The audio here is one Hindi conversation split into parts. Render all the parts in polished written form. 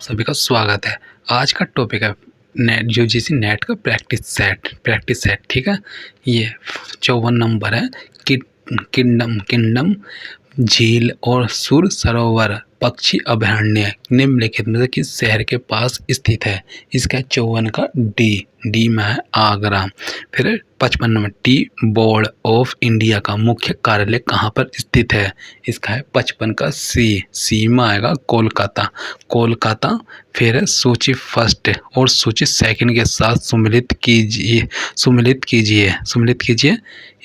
सभी का स्वागत है। आज का टॉपिक है नेट यूजीसी नेट का प्रैक्टिस सेट ठीक है। ये 54 नंबर है। किंगडम झील और सुर सरोवर पक्षी अभयारण्य निम्नलिखित में से किस शहर के पास स्थित है। इसका 54 का डी में है आगरा। फिर 55 number tea board of India का मुख्य कार्यालय कहाँ पर स्थित है। इसका है 55 का सी में आएगा कोलकाता। फिर है सूची फर्स्ट और सूची सेकंड के साथ सुमिलित कीजिए।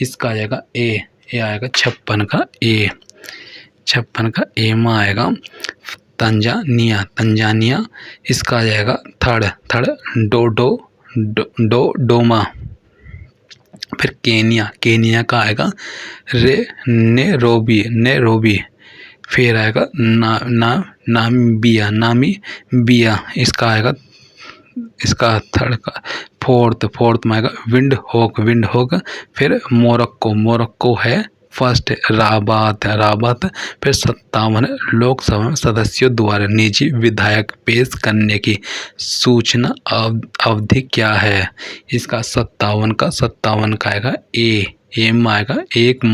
इसका आ जाएगा ए आएगा 56 का ए में आएगा तंजानिया। इसका आ जाएगा थर्ड डोमा। फिर केनिया का आएगा नेरोबी। फिर आएगा नामीबिया। इसका आएगा इसका थर्ड का फोर्थ में आएगा विंड होक। फिर मोरक्को है फर्स्ट राबात। फिर 57 लोकसभा में सदस्यों द्वारा निजी विधायक पेश करने की सूचना अवधि क्या है। इसका 57 का आएगा ए में आएगा एक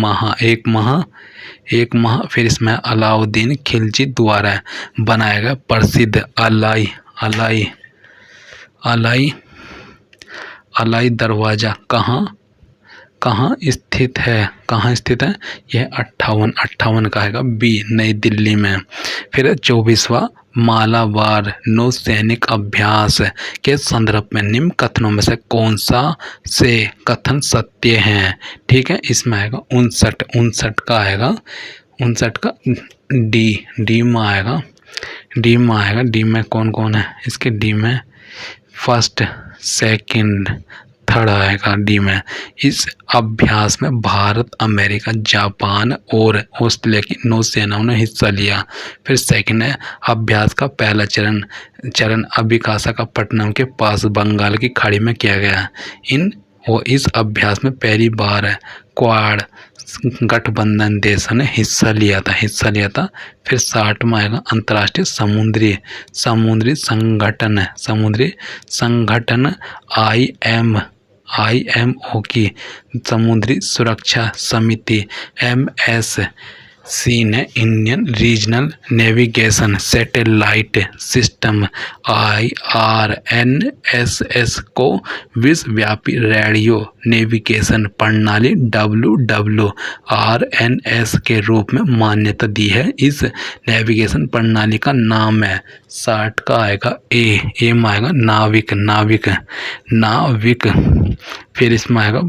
माह। फिर इसमें अलाउद्दीन खिलजी द्वारा बनाया गया प्रसिद्ध अलाई दरवाजा कहाँ स्थित है। यह 58 का आएगा बी नई दिल्ली में। फिर 24वां मालाबार नौसैनिक अभ्यास के संदर्भ में निम्न कथनों में से कौन सा से कथन सत्य है। ठीक है, इसमें आएगा 59 का आएगा 59 का डी में आएगा। डी में कौन है। इसके डी में फर्स्ट सेकंड थर्ड आएगा डी में। इस अभ्यास में भारत, अमेरिका, जापान और ऑस्ट्रेलिया की नौसेनाओं ने हिस्सा लिया। फिर सेकंड है अभ्यास का पहला चरण विशाखापट्टनम के पास बंगाल की खाड़ी में किया गया। इस अभ्यास में पहली बार क्वाड गठबंधन देशों ने हिस्सा लिया था। फिर 60 में आएगा अंतर्राष्ट्रीय समुद्री संगठन IMO की समुद्री सुरक्षा समिति MSC ने Indian regional navigation satellite system IRNSS को विश्वव्यापी रेडियो नेविगेशन प्रणाली WWRNS के रूप में मान्यता दी है। इस नेविगेशन प्रणाली का नाम है 60 का आएगा ए में आएगा नाविक। फिर इसमें आएगा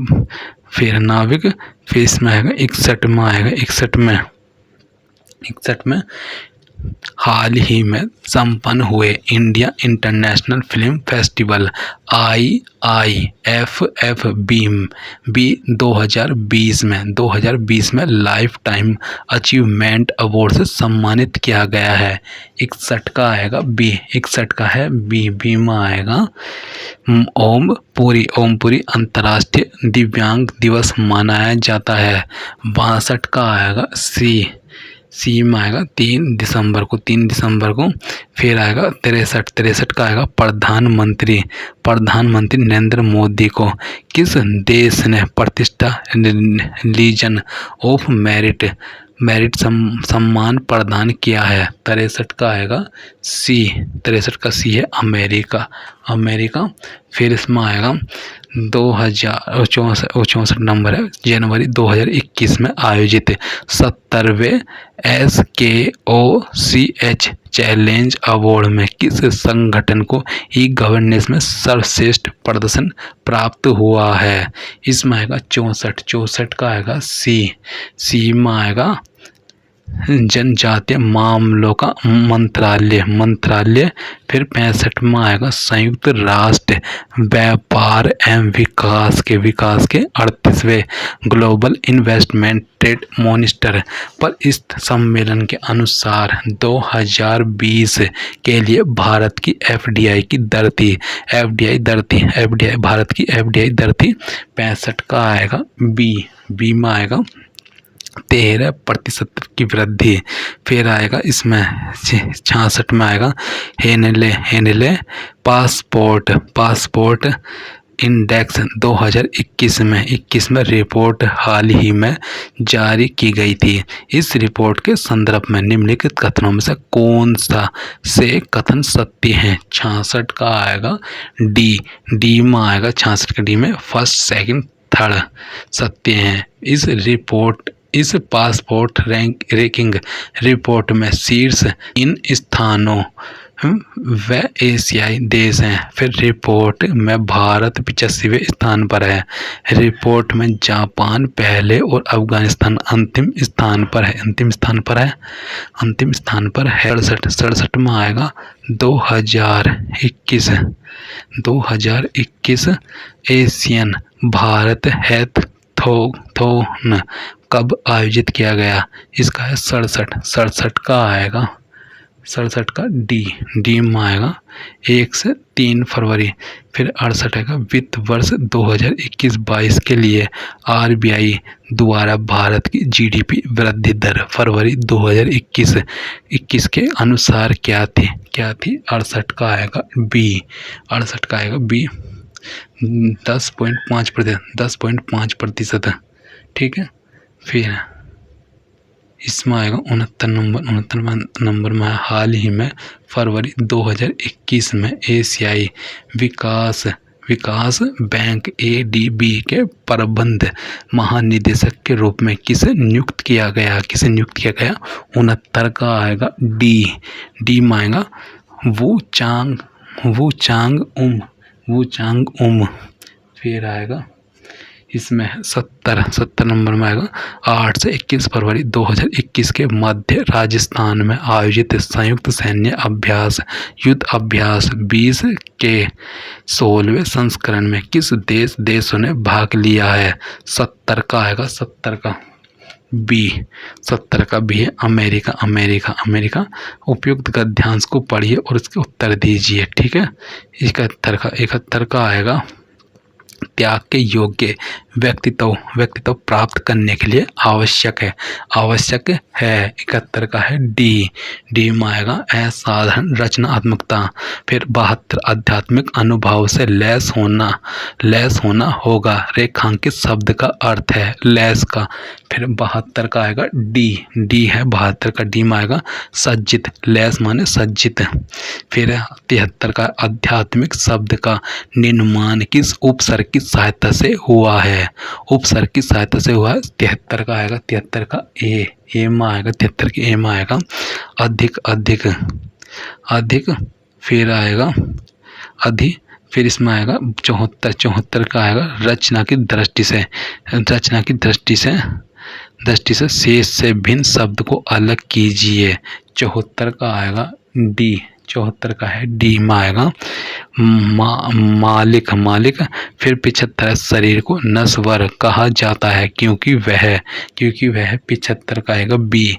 नाविक। फिर इसमें आएगा 61 में आएगा 61 में हाल ही में संपन्न हुए India international film festival IIFFB 2020 में लाइफ टाइम अचीवमेंट अवार्ड से सम्मानित किया गया है। 61 का आएगा बी। 61 का है बी में आएगा ओमपुरी अंतर्राष्ट्रीय दिव्यांग दिवस मनाया जाता है। 62 का आएगा सी में आएगा 3 दिसंबर को। फिर आएगा 63 का आएगा प्रधानमंत्री नरेंद्र मोदी को किस देश ने प्रतिष्ठा लीजन ऑफ मेरिट सम्मान प्रदान किया है। 63 का आएगा सी है अमेरिका। फिर इसमें आएगा 64 नंबर है जनवरी 2021 में आयोजित 70वें SKOCH चैलेंज अवार्ड में किस संगठन को ई गवर्नेंस में सर्वश्रेष्ठ प्रदर्शन प्राप्त हुआ है। इसमें आएगा 64 का आएगा सी में आएगा जनजातीय मामलों का मंत्रालय। फिर 65 में आएगा संयुक्त राष्ट्र व्यापार एवं विकास के 38वें ग्लोबल इन्वेस्टमेंट ट्रेड मॉनिटर पर इस सम्मेलन के अनुसार 2020 के लिए भारत की FDI की दर थी 65 का आएगा बी में आएगा 13% की वृद्धि। फिर आएगा इसमें 66 में आएगा हेनले पासपोर्ट इंडेक्स 2021 में रिपोर्ट हाल ही में जारी की गई थी। इस रिपोर्ट के संदर्भ में निम्नलिखित कथनों में से कौन सा से कथन सत्य है? 66 का आएगा डी में आएगा, 66 के डी में फर्स्ट सेकंड थर्ड सत्य है। इस पासपोर्ट रैंकिंग रिपोर्ट में शीर्ष इन स्थानों व एशियाई देश हैं। फिर रिपोर्ट में भारत 85वें स्थान पर है। रिपोर्ट में जापान पहले और अफगानिस्तान अंतिम स्थान पर है। अंतिम स्थान पर है। 67 में आएगा 2021 एशियन भारत हैकाथॉन कब आयोजित किया गया? इसका है 67 का आएगा, 67 का डी में आएगा 1 से 3 फरवरी। फिर 68 का वित्त वर्ष 2021-22 के लिए आरबीआई द्वारा भारत की जीडीपी वृद्धि दर फरवरी 2021 के अनुसार क्या थी? 68 का आएगा बी, 10.5%। ठीक है। फिर इसमें आएगा 69 नंबर में हाल ही में फरवरी 2021 में एशियाई विकास बैंक ADB के प्रबंध महानिदेशक के रूप में किसे नियुक्त किया गया? 69 का आएगा डी में आएगा वू चांग उम। फिर आएगा इसमें 70 नंबर में आएगा 8 से 21 फरवरी 2021 के मध्य राजस्थान में आयोजित संयुक्त सैन्य युद्ध अभ्यास 20 के 16वें संस्करण में किस देशों ने भाग लिया है? 70 का आएगा, 70 का बी है अमेरिका। उपयुक्त गद्यांश को पढ़िए और इसके उत्तर दीजिए। ठीक है। 71 का आएगा त्याग के योग्य व्यक्तित्व प्राप्त करने के लिए आवश्यक है। 71 का है डी में आएगा असाधारण रचनात्मकता। फिर 72 आध्यात्मिक अनुभव से लैस होना होगा। रेखांकित शब्द का अर्थ है लैस का। फिर 72 का आएगा डी है, 72 का डी में आएगा सज्जित, लैस माने सज्जित। फिर 73 का आध्यात्मिक शब्द का निर्माण किस उपसर्ग की सहायता से हुआ है? 73 का आएगा, 73 का ए में आएगा, 73 के ए में आएगा अधिक। फिर आएगा फिर इसमें आएगा 74 का आएगा रचना की दृष्टि से शेष से भिन्न शब्द को अलग कीजिए। 74 का आएगा डी, 74 का है डी में आएगा मालिक। फिर 75 शरीर को नश्वर कहा जाता है क्योंकि वह 75 का आएगा बी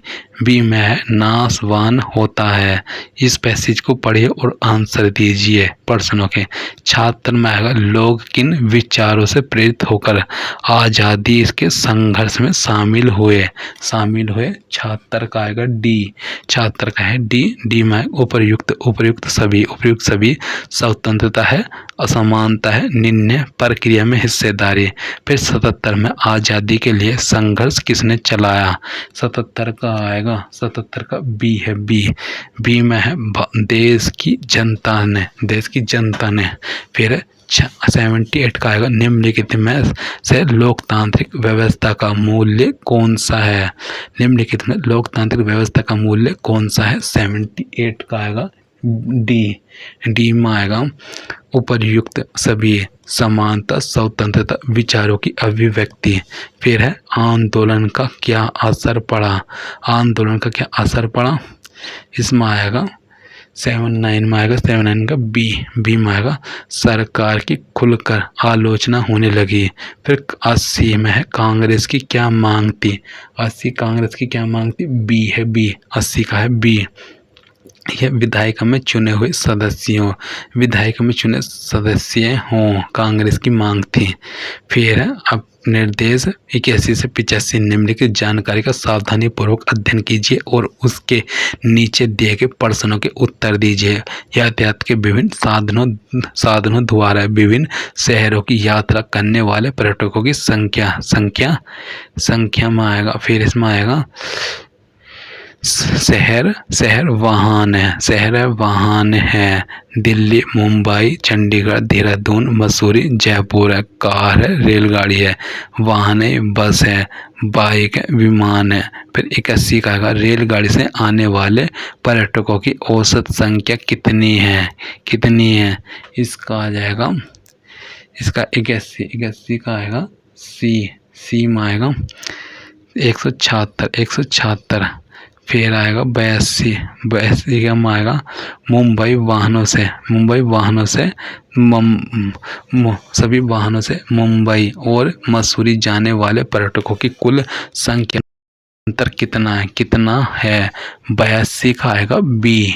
में है नाशवान होता है। इस पैसेज को पढ़िए और आंसर दीजिए प्रश्नों के। छात्र में आएगा लोग किन विचारों से प्रेरित होकर आज़ादी के संघर्ष में शामिल हुए। छात्र का आएगा डी, छात्र का है डी में उपर्युक्त सभी स्वतंत्रता है, असमानता है, निर्णय प्रक्रिया में हिस्सेदारी। फिर 77 में आज़ादी के लिए संघर्ष किसने चलाया? 77 का आएगा, 77 का बी है, बी में है देश की जनता ने। फिर 78 का आएगा निम्नलिखित में से लोकतांत्रिक व्यवस्था का मूल्य कौन सा है? निम्नलिखित में लोकतांत्रिक व्यवस्था का मूल्य कौन सा है? 78 का आएगा डी में आएगा उपर्युक्त सभी, समानता, स्वतंत्रता, विचारों की अभिव्यक्ति। फिर है आंदोलन का क्या असर पड़ा? इसमें आएगा 79 में आएगा, 79 का बी में आएगा सरकार की खुलकर आलोचना होने लगी। फिर 80 में है कांग्रेस की क्या मांग थी? 80 कांग्रेस की क्या मांग थी? बी है, 80 का है बी। यह विधायिका में चुने सदस्य हों कांग्रेस की मांग थी। फिर अब निर्देश 81 से 85 निम्नलिखित जानकारी का सावधानी पूर्वक अध्ययन कीजिए और उसके नीचे दिए गए प्रश्नों के उत्तर दीजिए। यातायात के विभिन्न साधनों द्वारा विभिन्न शहरों की यात्रा करने वाले पर्यटकों की संख्या में आएगा। फिर इसमें आएगा शहर वाहन है। दिल्ली, मुंबई, चंडीगढ़, देहरादून, मसूरी, जयपुर है। कार है, रेलगाड़ी है। वाहन है, बस है, बाइक है, विमान है। फिर 81 का आएगा रेलगाड़ी से आने वाले पर्यटकों की औसत संख्या कितनी है। इसका आ जाएगा, इसका 81 का आएगा सी में आएगा 176। फिर आएगा 82 का में आएगा मुंबई वाहनों से सभी वाहनों से मुंबई और मसूरी जाने वाले पर्यटकों की कुल संख्या अंतर कितना है। 82 का आएगा बी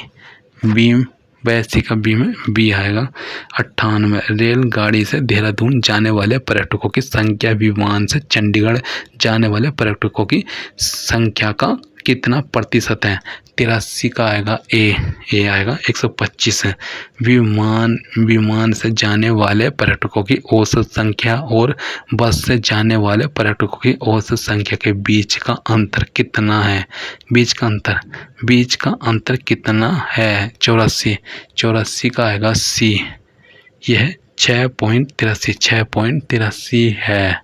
82 का बी में बी आएगा। 98 रेलगाड़ी से देहरादून जाने वाले पर्यटकों की संख्या विमान से चंडीगढ़ जाने वाले पर्यटकों की संख्या का कितना प्रतिशत है। 83 का आएगा ए आएगा 125 है। विमान से जाने वाले पर्यटकों की औसत संख्या और बस से जाने वाले पर्यटकों की औसत संख्या के बीच का अंतर कितना है। बीच का अंतर कितना है। 84 का आएगा सी, यह 6.83 है।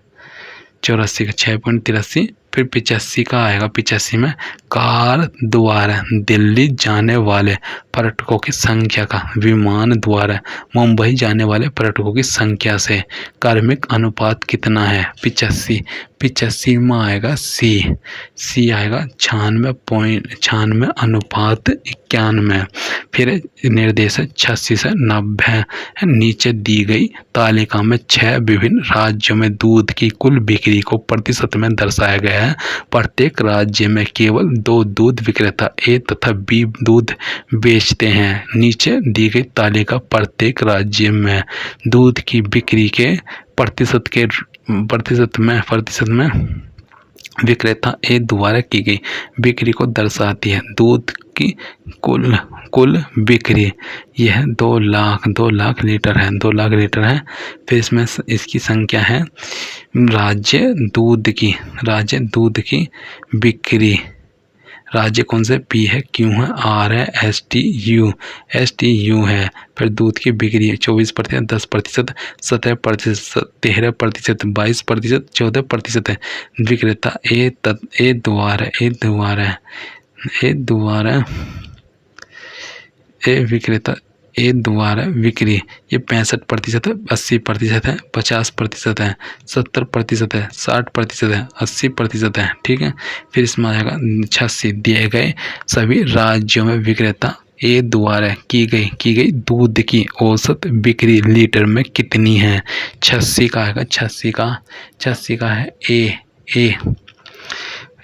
84 का 6.83। फिर 85 का आएगा 85 में कार द्वारा दिल्ली जाने वाले पर्यटकों की संख्या का विमान द्वारा मुंबई जाने वाले पर्यटकों की संख्या से कार्मिक अनुपात कितना है। 85 में आएगा सी आएगा 96 अनुपात 91। फिर निर्देश 86 से 90 नीचे दी गई तालिका में 6 विभिन्न राज्यों में दूध की कुल बिक्री को प्रतिशत में दर्शाया गया है। प्रत्येक राज्य में केवल 2 दूध विक्रेता ए तथा बी दूध बेचते हैं। नीचे दी गई तालिका प्रत्येक राज्य में दूध की बिक्री के प्रतिशत में विक्रेता ए द्वारा की गई बिक्री को दर्शाती है। दूध की कुल बिक्री यह 2 लाख लीटर है। फिर इसमें इसकी संख्या है राज्य दूध की बिक्री। राज्य कौन से पी है, क्यू है, आर है, एस टी यू है। फिर दूध की बिक्री 24%, 10%, 17%, 13%, 22%, 14% है। विक्रेता ए द्वारा बिक्री ये 65% है, 80% है, 50% है, 70% है, 60% है, 80% है। ठीक है। फिर इसमें आ जाएगा 86 दिए गए सभी राज्यों में विक्रेता ए द्वारा की गई दूध की औसत बिक्री लीटर में कितनी है। 86 का आएगा 86 का है ए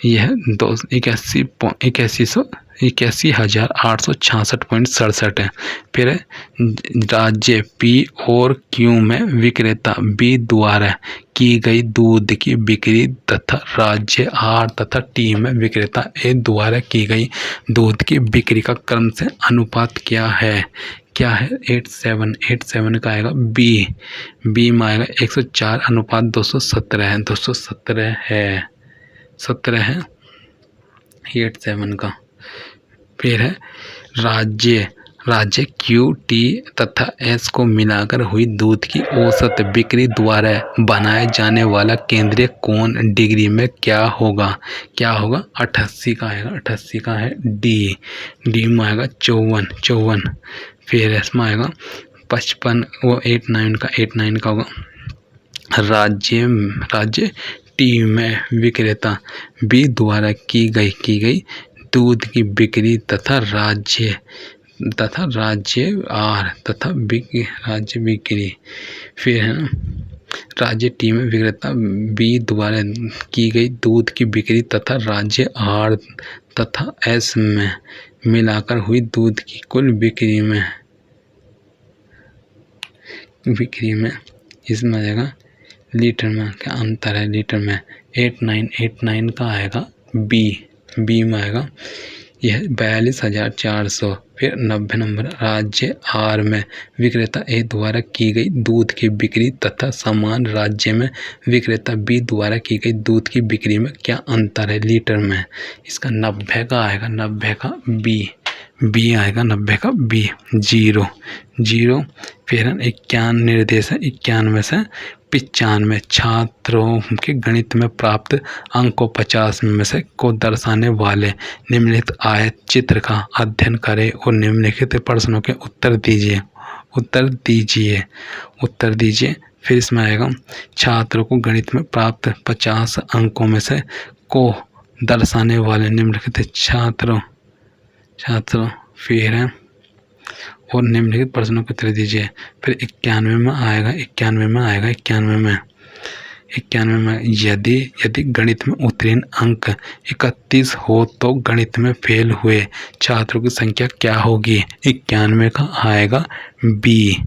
यह 81,866.67 है। फिर राज्य पी और क्यू में विक्रेता बी द्वारा की गई दूध की बिक्री तथा राज्य आर तथा टी में विक्रेता ए द्वारा की गई दूध की बिक्री का क्रम से अनुपात क्या है। 87 का आएगा बी में आएगा 104 अनुपात 217 है। 217 है 87 का। फिर है राज्य क्यू टी तथा एस को मिलाकर हुई दूध की औसत बिक्री द्वारा बनाए जाने वाला केंद्रीय कोण डिग्री में क्या होगा। 88 का आएगा 88 का है डी में आएगा 54। फिर इसमें आएगा 55 वो 89 का होगा। राज्य टी में विक्रेता बी द्वारा की गई दूध की बिक्री तथा राज्य आर तथा राज्य बिक्री। फिर है राज्य टी में विक्रेता बी द्वारा की गई दूध की बिक्री तथा राज्य आर तथा एस में मिलाकर हुई दूध की कुल बिक्री में इसमें आ जाएगा लीटर में क्या अंतर है लीटर में। 8989 का आएगा बी में आएगा यह 42,400। फिर 90 नंबर राज्य आर में विक्रेता ए द्वारा की गई दूध की बिक्री तथा समान राज्य में विक्रेता बी द्वारा की गई दूध की बिक्री में क्या अंतर है लीटर में। इसका 90 का आएगा 90 का बी आएगा 90 का बी। 0 फिर 91 निर्देश है 91 से 95 छात्रों के गणित में प्राप्त अंक को 50 में से को दर्शाने वाले निम्नलिखित आयत चित्र का अध्ययन करें और निम्नलिखित प्रश्नों के उत्तर दीजिए। फिर इसमें आएगा छात्रों को गणित में प्राप्त 50 अंकों में से को दर्शाने वाले निम्नलिखित छात्रों फिर है और निम्नलिखित प्रश्नों के उत्तर दीजिए। फिर 91 में आएगा 91 में यदि गणित में उत्तीर्ण अंक 31 हो तो गणित में फेल हुए छात्रों की संख्या क्या होगी। 91 का आएगा बी।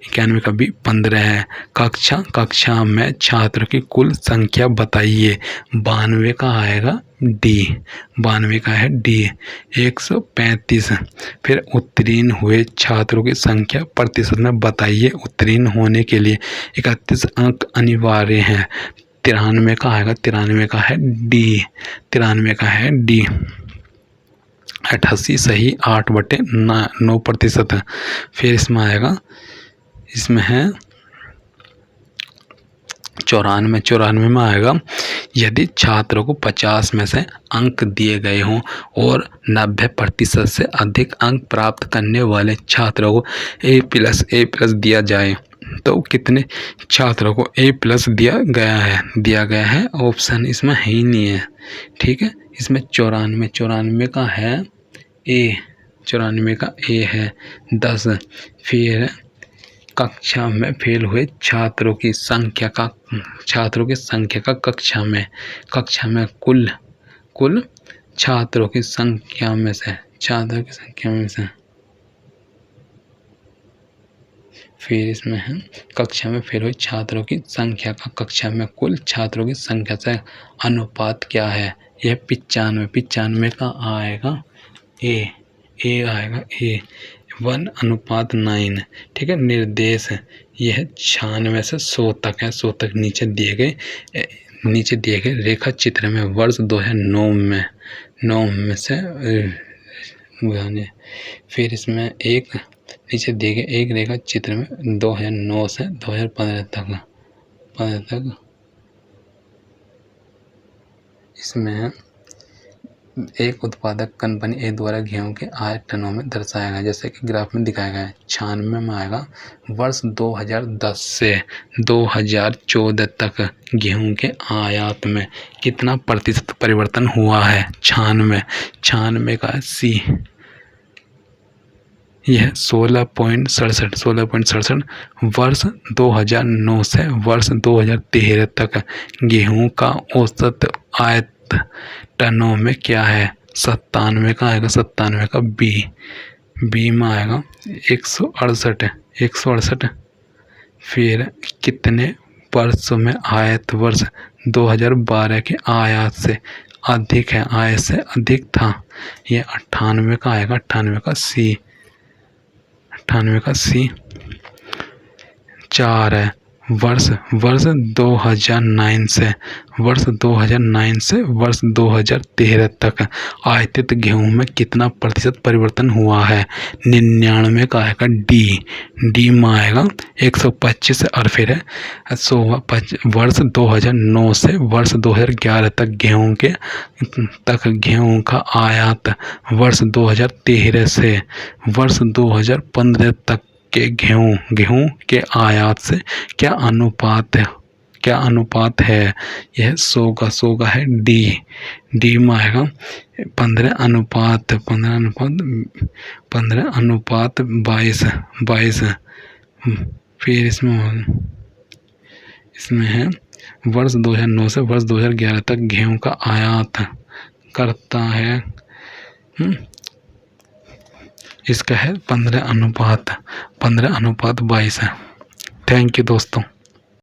91 का बी। 15 है कक्षा में छात्रों की कुल संख्या बताइए। 92 का आएगा डी। 92 का है डी। 135 फिर उत्तीर्ण हुए छात्रों की संख्या प्रतिशत में बताइए। उत्तीर्ण होने के लिए 31 अंक अनिवार्य हैं। 93 का आएगा 93 का है डी। 88 सही 8/9%। फिर इसमें आएगा इसमें है 94 में आएगा यदि छात्रों को 50 में से अंक दिए गए हों और 90% से अधिक अंक प्राप्त करने वाले छात्रों को ए प्लस दिया जाए तो कितने छात्रों को ए प्लस दिया गया है। ऑप्शन इसमें है ही नहीं है। ठीक है। इसमें 94 का है ए। 94 का ए है 10। फिर कक्षा में फेल हुए छात्रों की संख्या का कक्षा में कुल छात्रों की संख्या में से फिर इसमें है कक्षा में फेल हुए छात्रों की संख्या का कक्षा में कुल छात्रों की संख्या से अनुपात क्या है। यह 95 का आएगा ए आएगा ए 1:9। ठीक है। निर्देश यह 96 से 100 तक है। 100 तक नीचे दिए गए रेखा चित्र में वर्ष 2009 में से फिर इसमें एक नीचे दिए गए एक रेखा चित्र में 2009 से 2015 तक इसमें एक उत्पादक कंपनी ए द्वारा गेहूं के आय टनों में दर्शाया गया जैसे कि ग्राफ में दिखाया गया है। 96 में आएगा वर्ष 2010 से 2014 तक गेहूं के आयात में कितना प्रतिशत परिवर्तन हुआ है। 96 का सी। यह 16.67 वर्ष 2009 से वर्ष 2013 तक गेहूं का औसत आयत टनों में क्या है। 97 का आएगा 97 का बी में आएगा 168। फिर कितने वर्षों में आयत वर्ष 2012 के आयात से अधिक है आय से अधिक था। यह 98 का आएगा 98 का सी। 4 है वर्ष 2009 से वर्ष 2013 तक आयातित गेहूं में कितना प्रतिशत परिवर्तन हुआ है। 99 का आएगा डी में आएगा 125। और फिर वर्ष 2009 से वर्ष 2011 तक गेहूं का आयात वर्ष 2013 से वर्ष 2015 तक के गेहूं के आयात से क्या अनुपात है। यह 100 का है डी में आएगा 15:22। फिर इसमें है वर्ष 2009 से वर्ष 2011 तक गेहूं का आयात करता है। इसका है 15:22 है। थैंक यू दोस्तों।